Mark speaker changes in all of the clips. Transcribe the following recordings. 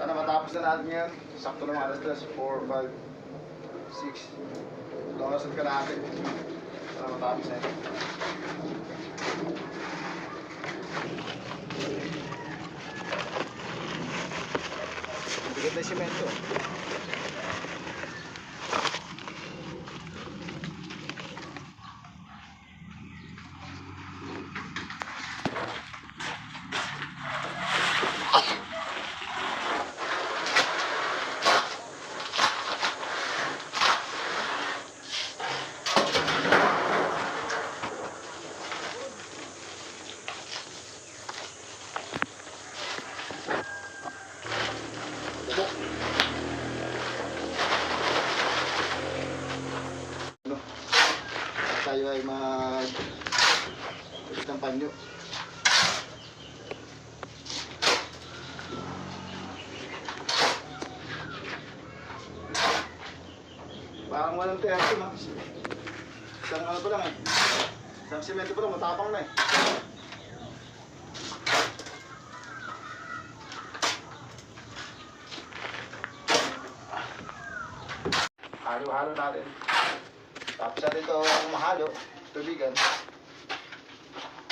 Speaker 1: Sana matapos na natin ngayon. Sakto ng alas 3, 4, 5, 6. Doon ka natin. Sana matapos na yun. Bigat na yung semento. Tayo ay mag-ulit ng panyo. Parang walang terso, no? Isang ano pa lang eh. Isang semento pa lang, matapang na eh. Halo-halo natin. Tapos natin ito mahalo, tubigan.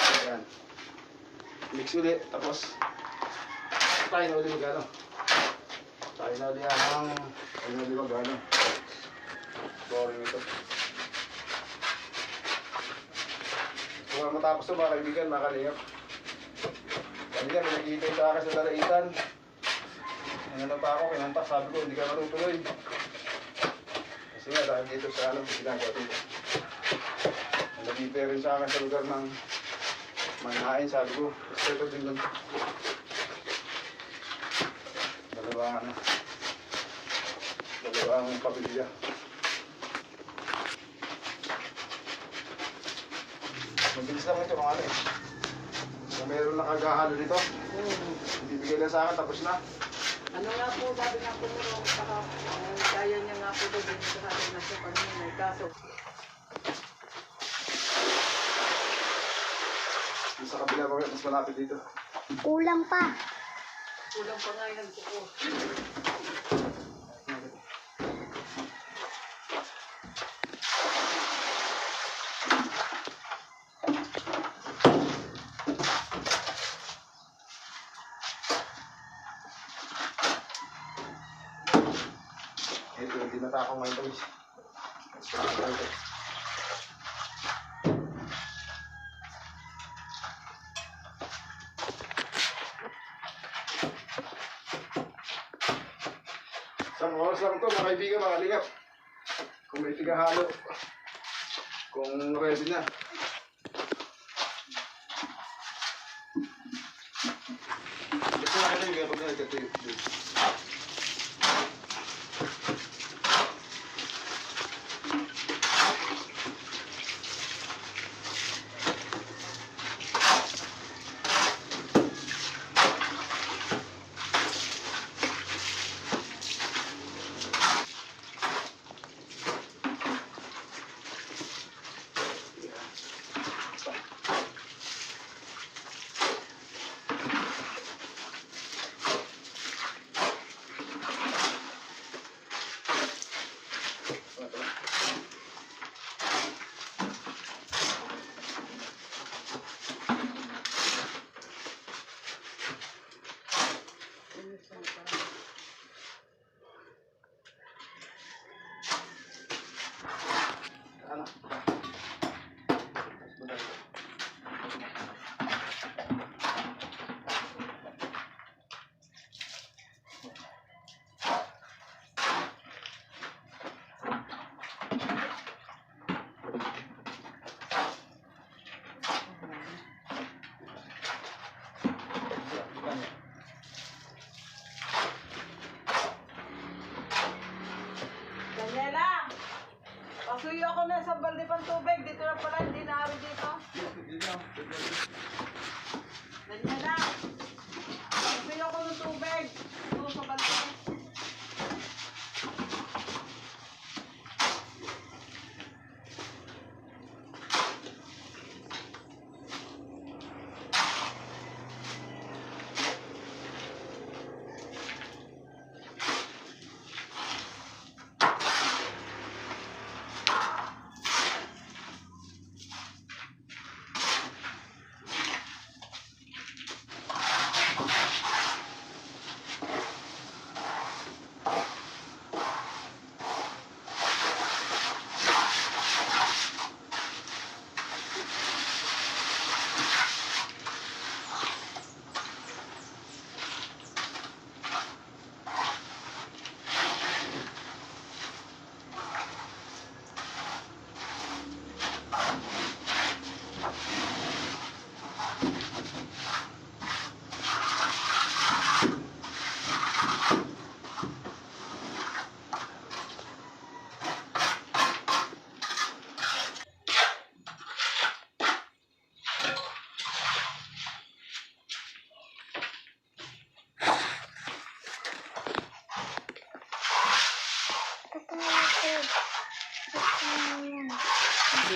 Speaker 1: Ayan. Mix ulit, tapos tayo na ulit magano. Tayo na ulit magano. Boring ito. Kung matapos ito mga kaibigan, mga kalingap. Kanina may nakikita yung sa akin sa dalaitan. Ano pa ako, kinampas, sabi ko hindi ka matutuloy. Kasi nga dahil dito sa alam, ginagawa dito. Nag-ipe rin sa akin sa lugar ng Manhain, sabi ko, respeto din doon. Dalawang pamilya. Mabilis lang ito mga ano eh. Kung meron nakagahalo nito, bibigay lang sa akin, tapos na.
Speaker 2: Ano nga po, sabi nga po nyo, kaya niya nga po doon sa akin na siya kanina, may kaso.
Speaker 1: Sa kabila ko, mas malapit dito.
Speaker 3: Kulang pa.
Speaker 2: Kulang pa nga yan po.
Speaker 1: Ito, hindi natakong ngayon guys. Isang oras lang ito mga kaibigan, mga kalingap. Kung may tigahalo, kung ready na. Gusto na kayo yung gagawin na ito. Ano?
Speaker 2: Daniela! Pasuyo ako na sa balde pang tubig. Dito na pala, hindi na dito. Daniela! Pasuyo ako ng tubig. Dito sa balde.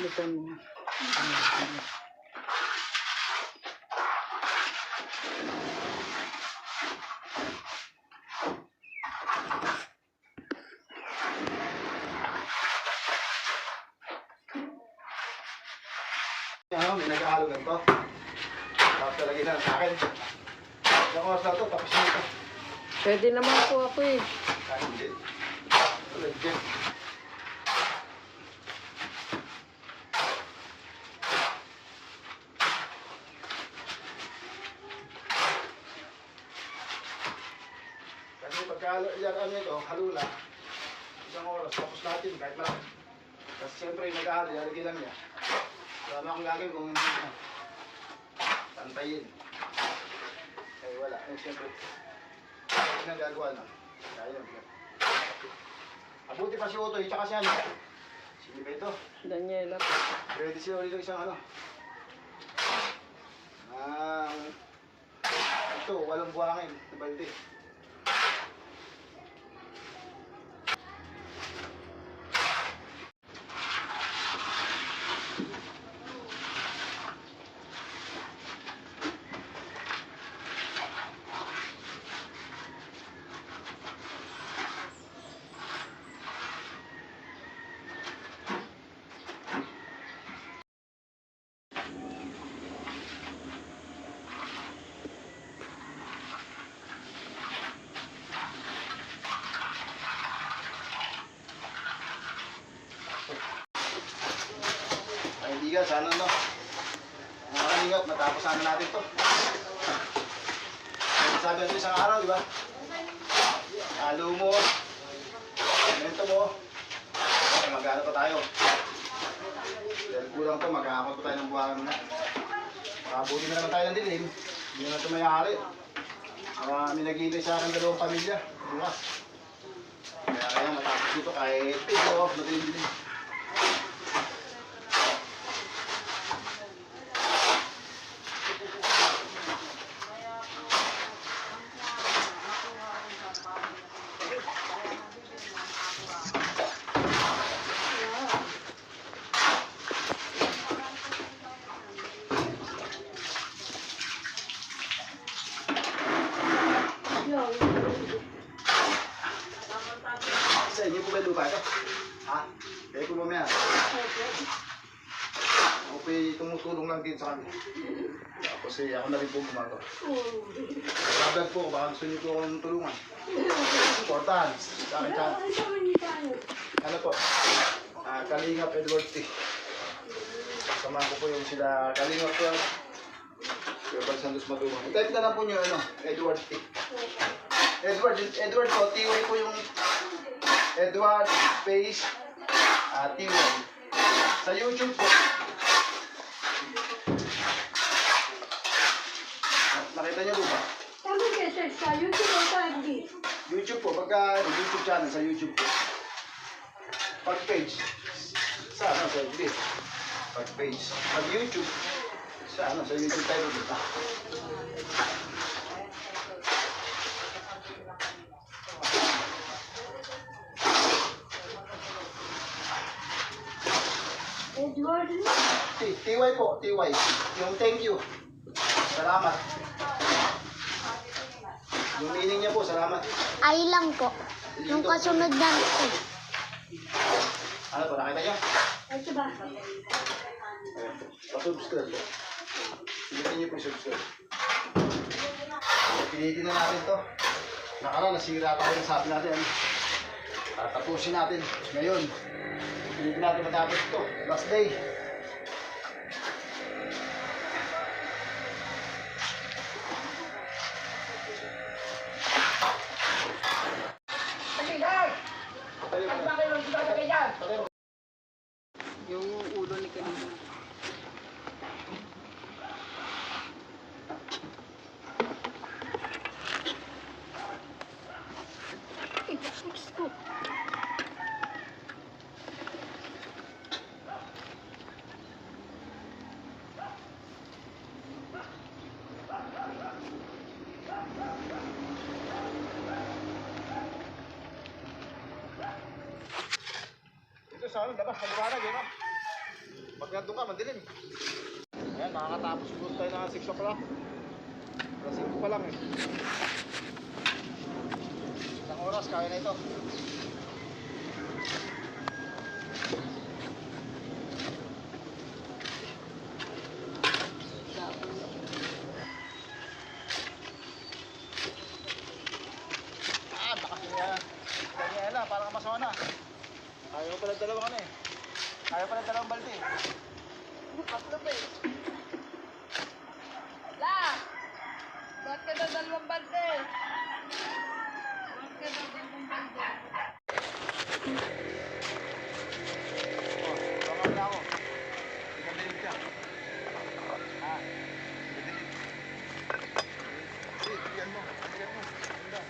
Speaker 2: Bilisan mo.
Speaker 1: Ano, may nag-ahalo ganito. Tapos talagay na sa akin. Yung oras na ito, tapos na ito.
Speaker 2: Pwede naman po ako eh.
Speaker 1: Ah, hindi. Legit. Kasi pagka yan, ano ito, halo na. Isang oras, tapos natin kahit lang. Kasi siyempre yung nag-ahalo, lalagay lang niya. Wala akong gagawin kung hindi na. Tantayin. Eh wala, eh siyempre. Hindi na gagawa na. Kaya yun. Abuti pa si Otoy, tsaka si ano. Sige pa ito.
Speaker 2: Daniela po.
Speaker 1: Ready sila ulit ng isang ano. Ito, walang buhangin. Ito balde. Kaibigan, sana no. Mga kalingap, matapos sana natin to. Sabi natin isang araw, di ba? Halo mo. Mento mo. Okay, mag-ano pa tayo. Dahil kulang to, mag-aakot pa tayo ng buwangan muna. Makabuti na naman tayo ng dilim. Hindi naman ito mayari. May naghihintay sa akin dalawang pamilya. Bukas. Kaya matapos dito kahit ito, matilim-dilim. Sa inyo po ba yung lupa ito? Ha? Kaya po mamaya. Ako po tumutulong lang din sa kanya. Tapos ako na rin po gumagawa. Nagbablog po, baka gusto niyo po akong tulungan. Importante. Sa akin sa ano po? Kalingap Edward T. Kasama ko po yung sila Kalingap po. Kaya pag Santos Matulungan. I-type na lang po niyo ano, Edward T. Edward po, T-way po yung Edward space T-way. Sa YouTube po. Nakita niyo po ba?
Speaker 3: Sabi kasi sa YouTube o sa FB?
Speaker 1: YouTube po, pagka YouTube channel sa YouTube po. Pag page, sa ano, sa FB. Pag page, pag YouTube, sa ano, sa YouTube tayo dito.
Speaker 3: Edward?
Speaker 1: TY po, TY. Yung thank you. Salamat. Yung meaning niya po, salamat.
Speaker 3: Ay lang po. Yung kasunod na ito.
Speaker 1: Ano po, nakita niyo?
Speaker 3: Ito ba?
Speaker 1: Ayan po. Pa-subscribe po. Pilitin niyo po yung subscribe. Pilitin na natin to. Nakaraan, nasira tayo ng sabi natin. Tatapusin natin. Ngayon, pilitin natin matapos ito. Last day.
Speaker 2: Yung ulo ni kanina.
Speaker 1: Ito sa ano, labas, maliwanag, yun o. Nandun ka, madilim. Ayan, makakatapos siguro tayo ng 6 o'clock. Alas 5 pa lang eh. Isang oras, kaya na ito. Bakas niya. Daniela, parang kamasona. Kaya mo pala dalawang ano eh. Kaya pala dalawang balde.
Speaker 2: Tatlo pa eh. La! Ba't ka daw dalawang balde? Ba't ka daw dalawang balde?
Speaker 1: Oh, tama na ako. Ikabilib siya. Ha? Ikabilib. Yan mo. Yan mo. Ganda.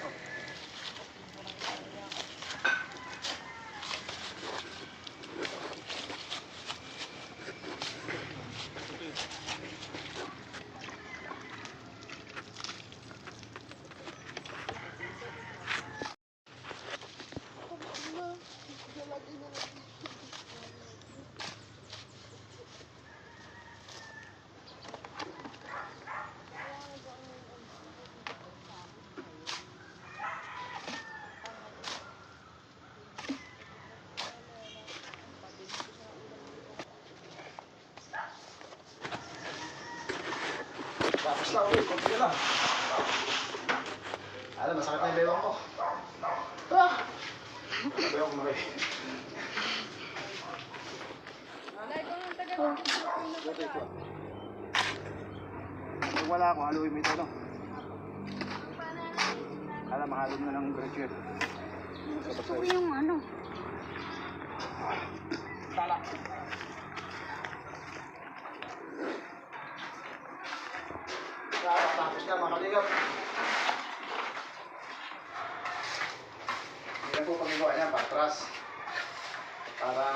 Speaker 1: Oh. Tapos na ulit, konti na lang. Alam, masakit na yung bewang ko. Bewang ko maray.
Speaker 2: Wala, ikaw nang taga.
Speaker 1: Ito, ito. Kung wala ako, haluin mo ito, no? Alam, mahalo mo na ng brochure.
Speaker 3: Gusto ko yung ano.
Speaker 1: Tala. Tapos na, makaligap. Hindi na po pagagawa niya, patras. Para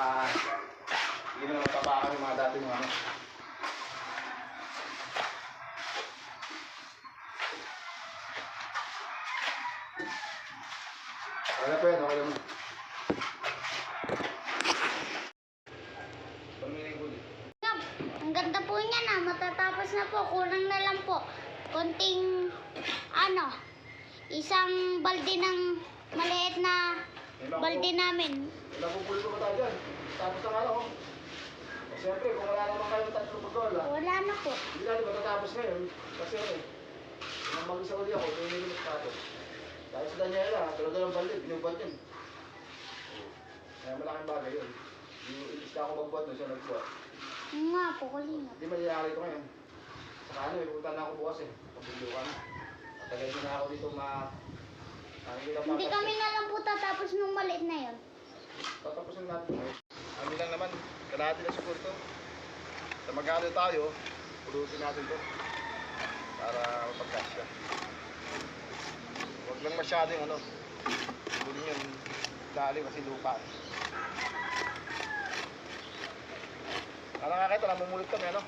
Speaker 1: hindi na matapakan yung mga dati mga ano. Okay na po yan, okay naman. Pamiling ko din.
Speaker 3: Ang ganda po niya na. Matatapos na po. Kulang na lang po. Konting, ano, isang balde ng maliit na balde namin.
Speaker 1: Wala pong pulo ko ba tayo dyan? Tapos na nga lang, oh. O siyempre, kung wala naman kayo tatlong pagkawala,
Speaker 3: Wala na po.
Speaker 1: hindi natin matatapos ngayon. Kasi ano eh, nang mag-isa uli ako, ito yung nililis tapos. Dahil sa Daniela, talaga ng balde, binubad yun. Kaya malaking bagay yun. Yung ilista ako magbuhat na siya nagbuhat.
Speaker 3: Yung nga po, kulingat.
Speaker 1: Hindi mangyayari ito ngayon. Saka ano, pupunta na ako bukas eh. Pagbubukan. Matagal din na ako dito nakikita
Speaker 3: Hindi kami na lang po tatapos nung maliit na yon.
Speaker 1: Tatapusin natin ngayon. Ano lang naman, kalahati na siguro ito. Sa magkano tayo, pulutin natin ito. Para mapagkasya. Huwag lang masyadong ano. Pulin yun. Dali kasi lupa. Nakakita, namumulit kami ano.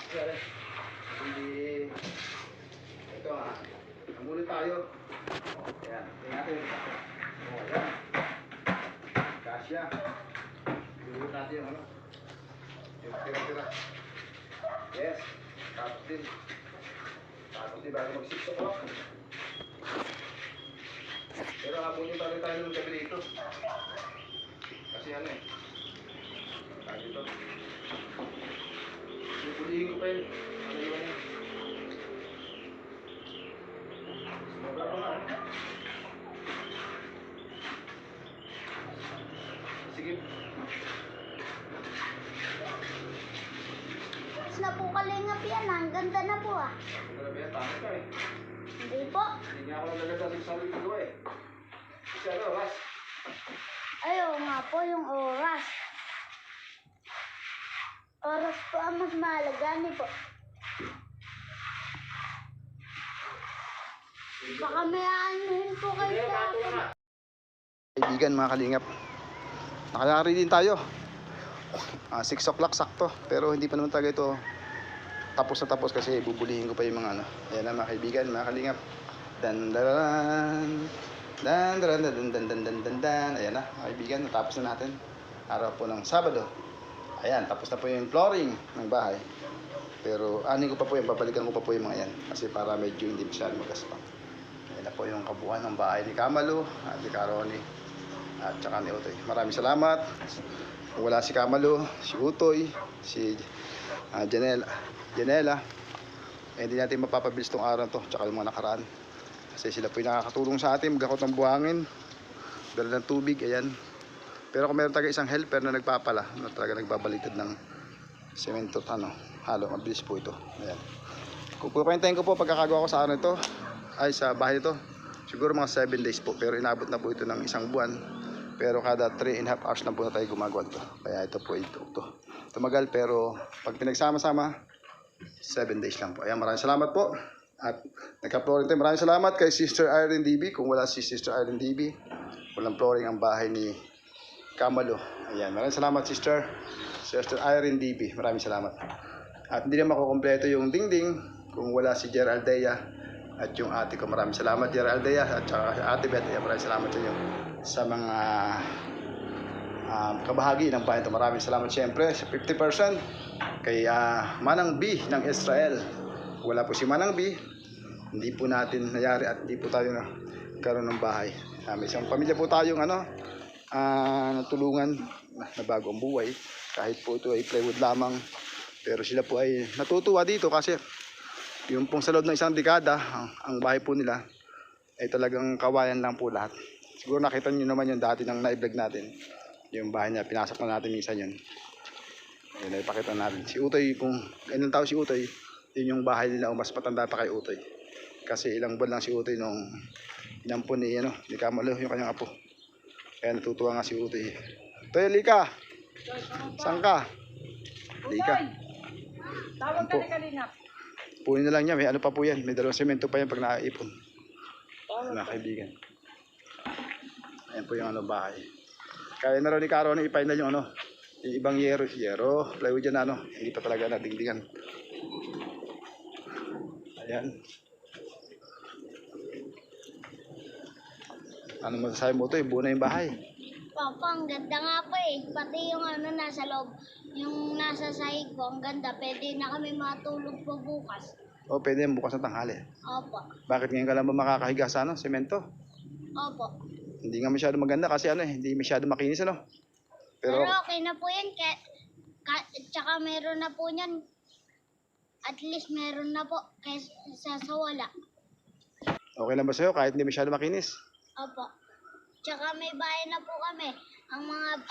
Speaker 1: Kaya hindi ito ha. Namulit tayo. Ayan, tingnan natin. O, ayan. Kasya. Ibuhot natin yung ano. Yung tira-tira. Yes. Tapos din. Tapos din bago mag 6 o'clock. Pero hapunin pa rin tayo ng gabi dito. Kasi ano eh. Tayo dito. Pupulihin ko pa yun. Ano yun yun? Sobra pa nga. Sige.
Speaker 3: Tapos na po kalingap yan. Ang ganda na po ah.
Speaker 1: Grabe yan, tama ka eh.
Speaker 3: Hindi po.
Speaker 1: Hindi nga ako nagagalit sa sarili ko eh. Kasi ano, Ras?
Speaker 3: Ayaw nga po yung oras. Oras po ang mas mahalaga ni po. Baka may aanuhin po kayo sa akin.
Speaker 1: Kaibigan mga kalingap, nakayari din tayo. 6 o'clock sakto, pero hindi pa naman talaga ito tapos na tapos kasi bubulihin ko pa yung mga ano. Ayan na mga kaibigan, mga kalingap. Dan Dan, dan, dan, dan, dan, dan, dan, dan, dan. Ayan na, mga kaibigan, natapos na natin. Araw po ng Sabado. Ayan, tapos na po yung flooring ng bahay. Pero anin ko pa po yan, babalikan ko pa po yung mga yan. Kasi para medyo hindi masyadong magaspang. Ayan na po yung kabuuan ng bahay ni Kamalo, at ni Karoni, at saka ni Utoy. Maraming salamat. Kung wala si Kamalo, si Utoy, si Janela, hindi natin mapapabilis tong araw to, tsaka yung mga nakaraan. Kasi sila po yung nakakatulong sa atin, magkakot ng buhangin, dala ng tubig, ayan. Pero kung meron tayo isang helper na nagpapala, na talaga nagbabalitad ng semento at halo, mabilis po ito. Ayan. Kung pupuntahin ko po pagkakagawa ko sa araw ito, ay sa bahay ito, siguro mga 7 days po. Pero inabot na po ito ng isang buwan. Pero kada 3.5 hours lang po na tayo gumagawa ito. Kaya ito po ito. Tumagal pero pag pinagsama-sama, 7 days lang po. Ayan, maraming salamat po. At nagka-flooring tayo. Maraming salamat kay Sister Irene DB. Kung wala si Sister Irene DB, walang flooring ang bahay ni Kamalo. Ayan, maraming salamat Sister Irene DB. Maraming salamat. At hindi na makukumpleto yung dingding kung wala si Geraldea at yung ate ko. Maraming salamat Geraldea at saka ate Beth. Ayan, maraming salamat sa inyo sa mga kabahagi ng bahay ito. Maraming salamat siyempre sa 50% kay Manang B ng Israel. Wala po si Manang B, hindi po natin nayari at hindi po tayo nagkaroon ng bahay. May isang pamilya po tayong natulungan na bago ang buhay. Kahit po ito ay plywood lamang, pero sila po ay natutuwa dito kasi yung pong sa loob ng isang dekada, ang bahay po nila ay talagang kawayan lang po lahat. Siguro nakita nyo naman yung dati nang na-vlog natin. Yung bahay niya, pinasok na natin minsan yun. Ayun, ipakita natin. Si Utoy, kung ilang tao si Utoy, yun yung bahay nila, mas matanda pa kay Utoy. Kasi ilang buwan lang si Utoy nung inampun ni Kamalo, yung kanyang apo. Kaya natutuwa nga si Utoy. Utoy, Lika! Saan ka? Lika.
Speaker 2: Tawag ka ni Kalingap.
Speaker 1: Punin na lang niya, may ano pa po yan. May dalawang semento pa yan pag nakaipon. Mga kaibigan. Ayan po yung bahay. Kaya na rin ni Karoni i-final yung yung ibang yero, plywood yan hindi pa talaga natingtingan. Ayan. Ano masasabi mo ito? Buo na yung bahay.
Speaker 3: Papa, ang ganda nga po eh. Pati yung nasa loob, yung nasa sahig ko, ang ganda. Pwede na kami matulog po bukas.
Speaker 1: O, pwede yan bukas na tanghali.
Speaker 3: Opo.
Speaker 1: Bakit ngayon ka lang ba makakahiga sa semento?
Speaker 3: Opo.
Speaker 1: Hindi nga masyado maganda kasi hindi masyado makinis
Speaker 3: Pero okay na po yan. Tsaka meron na po yan. At least meron na po kaysa sa wala.
Speaker 1: Okay lang ba sa'yo kahit hindi masyado makinis?
Speaker 3: Opo. Tsaka may bahay na po kami.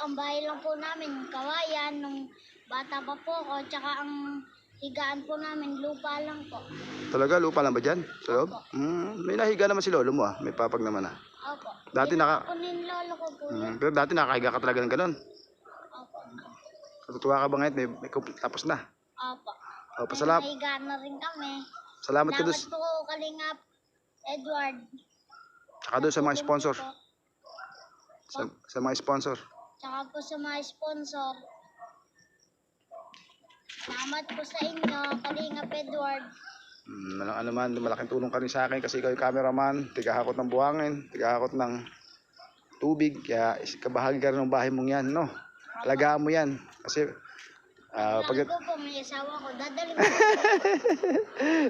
Speaker 3: Ang bahay lang po namin, kawayan, nung bata pa po ako. Tsaka ang higaan po namin, lupa lang po.
Speaker 1: Talaga? Lupa lang ba dyan? Sa loob?
Speaker 3: Opo.
Speaker 1: May nahiga naman si lolo mo May papag naman
Speaker 3: Opo.
Speaker 1: Dati
Speaker 3: Ako nin lolo ko po yun.
Speaker 1: Pero dati nakahiga ka talaga ng ganun.
Speaker 3: Opo.
Speaker 1: Natutuwa ka ba ngayon? May tapos na.
Speaker 3: Opo.
Speaker 1: O, pasalamat.
Speaker 3: May higaan na rin kami.
Speaker 1: Salamat ka doon.
Speaker 3: Salamat po Kalingap Edward.
Speaker 1: Tsaka doon sa mga sponsor.
Speaker 3: Po.
Speaker 1: Sa mga sponsor.
Speaker 3: Tsaka po sa mga sponsor. Salamat po sa inyo, Kalingap Edward.
Speaker 1: Ano man, malaking tulong ka rin sa akin kasi ikaw yung cameraman, tigahakot ng buhangin, tigahakot ng tubig, kaya kabahagi ka rin ng bahay mong yan, alagaan mo yan. Kasi,
Speaker 3: Pag ko po, may asawa ko, dadalhin ko.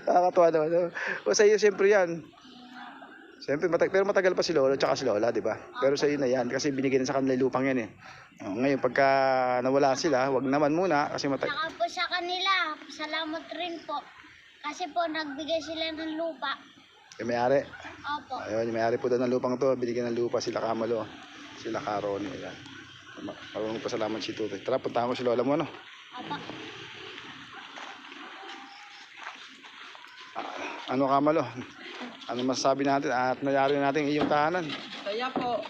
Speaker 1: nakakatuwa naman. O sa iyo, siyempre yan. Siyempre, pero matagal pa si Lolo, tsaka si Lola, di ba? Pero sa iyo na yan, kasi binigyan sa kanila yung lupang yan Ngayon, pagka nawala sila, wag naman muna, kasi
Speaker 3: Saka po sa kanila, salamat rin po. Kasi po, nagbigay sila ng lupa.
Speaker 1: yung may-ari.
Speaker 3: Opo.
Speaker 1: Ayun, yung may-ari po doon ng lupang to, binigyan ng lupa sila Kamalo, sila Karoni. Marunong pa salamat si Tutoy. Tara, puntahan ko si Lola mo,
Speaker 3: Opo.
Speaker 1: Ano Kamalo? Ano masasabi natin at nangyari natin iyong tahanan?
Speaker 2: Kaya po,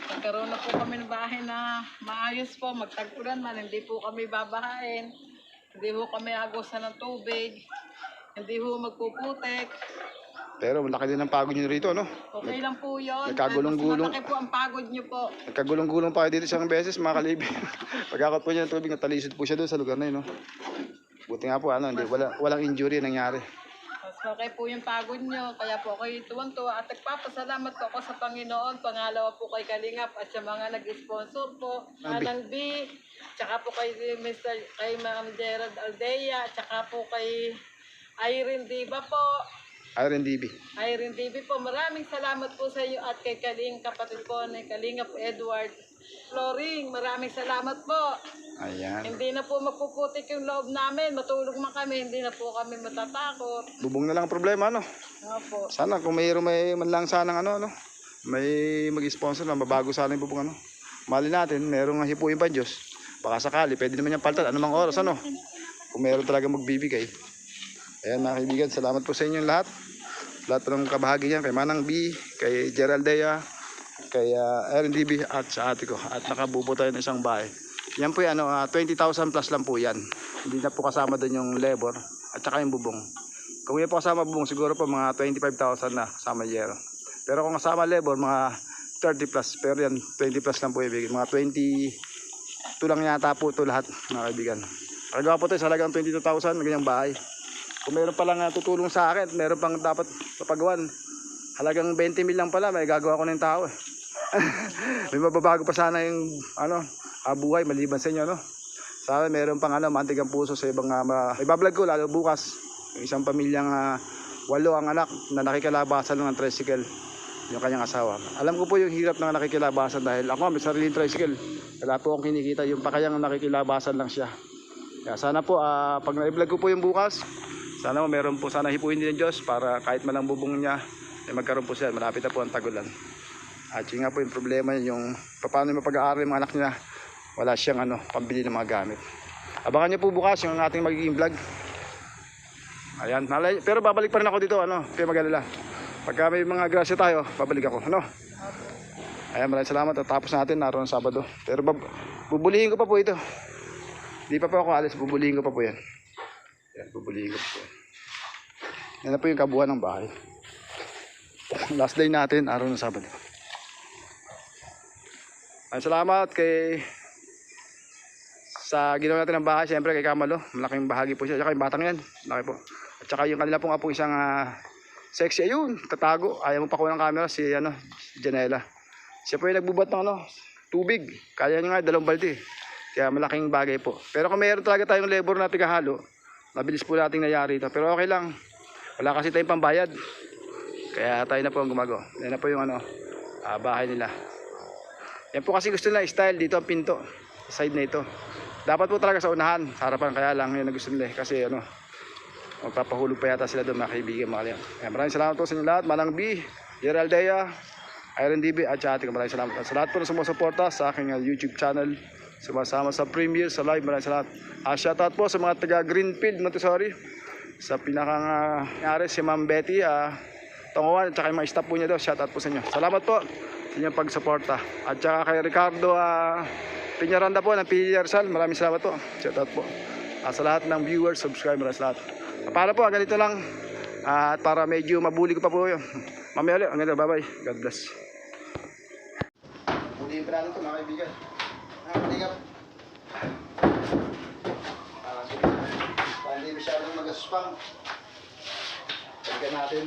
Speaker 2: nagkaroon na po kami ng bahay na maayos po. Magtagpuran man, hindi po kami babahain. Hindi po kami agusan ng tubig. Hindi po magpuputik.
Speaker 1: Pero malaki din ang pagod nyo rito,
Speaker 2: Okay lang po yun.
Speaker 1: Nagkagulong-gulong.
Speaker 2: Malaki po ang pagod nyo po.
Speaker 1: Nagkagulong-gulong pa kayo dito isang beses, mga kalibig. Pagkakot po niya ng tubig, natalisod po siya doon sa lugar na yun, Buti nga po, walang injury nangyari.
Speaker 2: Mas Okay po yung pagod nyo. Kaya po ako'y tuwang-tuwa at nagpapasalamat po ako sa Panginoon. Pangalawa po kay Kalingap at sa mga nag-sponsor po. Manang B, tsaka po kay kay Ma'am Gerald Aldea, tsaka po kay Irene Diva po.
Speaker 1: Iron DB.
Speaker 2: Irene TV po, maraming salamat po sa iyo at kay Kaling, kapatid po ni Kalingap Edward Floring. Maraming salamat po.
Speaker 1: Ayan.
Speaker 2: Hindi na po magpuputik yung loob namin. Matulog man kami, hindi na po kami matatakot.
Speaker 1: Bubong na lang ang problema, ano?
Speaker 2: Opo.
Speaker 1: Sana kung may man lang sanang ano, may mag-sponsor na mabago sana yung bubong, ano. Mali natin, merong hipuin pa Diyos. Baka sakali, pwede naman yung paltan, anumang oras, ano. Kung meron talaga magbibigay. Ayan mga kaibigan, salamat po sa inyong lahat. Lahat po ng kabahagi niyan, kay Manang B, kay Geraldea, kay RNDB at sa ate ko. At nakabubo tayo ng isang bahay. Yan po yan, 20,000 plus lang po yan. Hindi na po kasama doon yung labor at saka yung bubong. Kung yan po kasama bubong, siguro po mga 25,000 na kasama yero. Pero kung kasama labor, mga 30 plus. Pero yan, 20 plus lang po ibigay. Mga 20, ito lang yata po ito lahat mga kaibigan. Kagawa po tayo sa halagang 22,000 na ganyang bahay. Kung meron palang tutulong sa akin, meron pang dapat papagawan. Halagang 20 mil lang pala, may gagawa ko ng tao. May mababago pa sana yung buhay maliban sa inyo, no? Sana meron pang mantigang puso sa ibang ibablog ko lalo bukas. Yung isang pamilyang 8 ang anak na nakikilabasan ng tricycle, yung kanyang asawa. Alam ko po yung hirap ng nakikilabasan dahil ako may sariling tricycle. Wala po akong kinikita, yung pa kayang nakikilabasan lang siya. Kaya sana po pag na-vlog ko po yung bukas, sana meron po sana hipuin din ng Diyos para kahit malang bubong niya ay magkaroon po siya. Malapit na po ang tagulan. At yun nga po yung problema yung paano mapag-aaral yung mga anak niya. Wala siyang pambili ng mga gamit. Abangan niyo po bukas yung ating magiging vlog. Ayan, pero babalik pa rin ako dito, kaya mag-alala. Pagka may mga grasya tayo, babalik ako, Ayan, maraming salamat at tapos natin naroon Sabado. Pero bubulihin ko pa po ito. Di pa po ako alis, bubulihin ko pa po yan. Yan, bubulihin ko po. Yan na po yung kabuuan ng bahay. Last day natin, araw ng Sabado. Maraming salamat sa ginawa natin ng bahay, siyempre kay Kamalo. Malaking bahagi po siya. At saka yung batang yan, laki po. At saka yung kanila pong apo isang sexy. Ayun, tatago. Ayaw mo pakuha ng camera si Janela. Siya po yung nagbubat ng tubig. Kaya nyo nga 2 balde. Kaya malaking bagay po. Pero kung mayroon talaga tayong labor na tigahalo, mabilis po nating nangyari ito. Pero okay lang. Wala kasi tayong pambayad. Kaya tayo na po ang gumagawa. Yan na po yung bahay nila. Yan po kasi gusto nila style. Dito ang pinto. Side na ito. Dapat po talaga sa unahan. Sa harapan. Kaya lang yun na gusto nila. Kasi magpapahulog pa yata sila doon mga kaibigan. Maraming salamat po sa inyo lahat. Manang B, Geraldea, Iron DB at sa ating maraming salamat. At sa lahat po na sumusuporta sa aking YouTube channel. Sumasama sa premiere, sa live, maraming salamat. Shoutout po sa mga taga Greenfield, Montessori. Sa pinakang nangyari si Ma'am Betty, Tongoan, at saka yung mga staff po niya daw. Shoutout po sa inyo. Salamat po sa inyong pagsuporta. At saka kay Ricardo Piñaranda po ng PRSAL, maraming salamat po. Shoutout po. Sa lahat ng viewers, subscribers, lahat. Para po, ganito lang. At para medyo mabuli ko pa po yun. Mamaya ulit, hanggang bye-bye. God bless. Bulihin pa natin ito mga kaibigan. Tingap. Para hindi masyadong mag-aspang. Pagkan natin.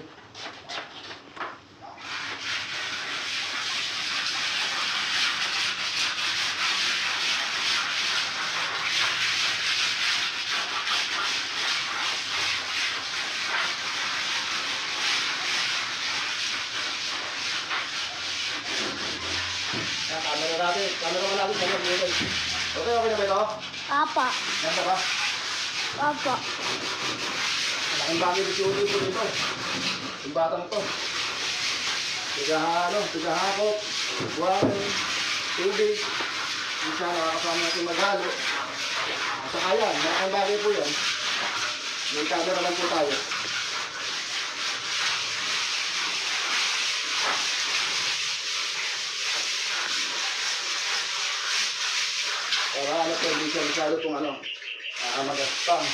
Speaker 1: Camera mo natin sa mga. Okay na ba ito?
Speaker 3: Apa.
Speaker 1: Ganda ba?
Speaker 3: Apa.
Speaker 1: Malaking bagay na siya ulit ito. Yung batang ito. Tigahakot, buwan, tubig. Isa nakakasama natin maghalo. At saka yan, malaking bagay po yan. May camera lang po tayo. Para po, hindi siya masyado kung magaspang.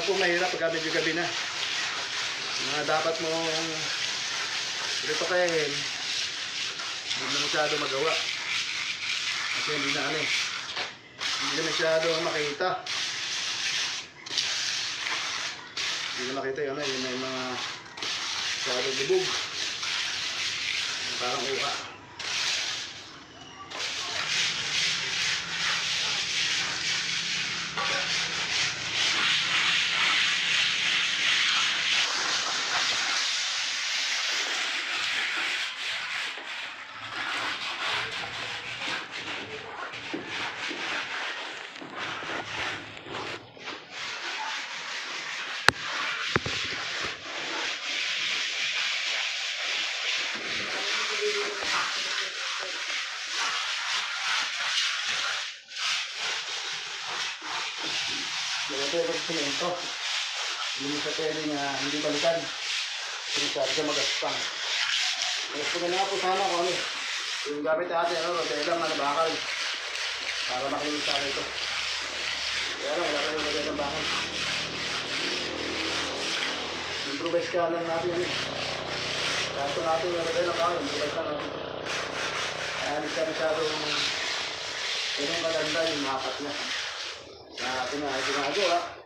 Speaker 1: Yan po mahirap pagka medyo gabi na. Mga dapat mong retokehin, hindi na masyado magawa. Kasi hindi na ano eh. Hindi na masyado makita. Hindi na makita yun, yun na yung mga masyado bubog. Parang uha. Ito yung semento. Hindi sa pwedeng hindi balikan. Hindi siya magaspang. Magaspang nga po sana kung ano. Yung gamit natin, rodelang bakal. Para makinig sa ito. Kaya lang, wala kayong rodelang bakal. Improvise ka lang natin yan eh. Kaya ito natin yung rodelang bakal, improvise ka natin. Kaya hindi ka masyadong ganun kalanda yung mapat na. Sa ating ginagawa.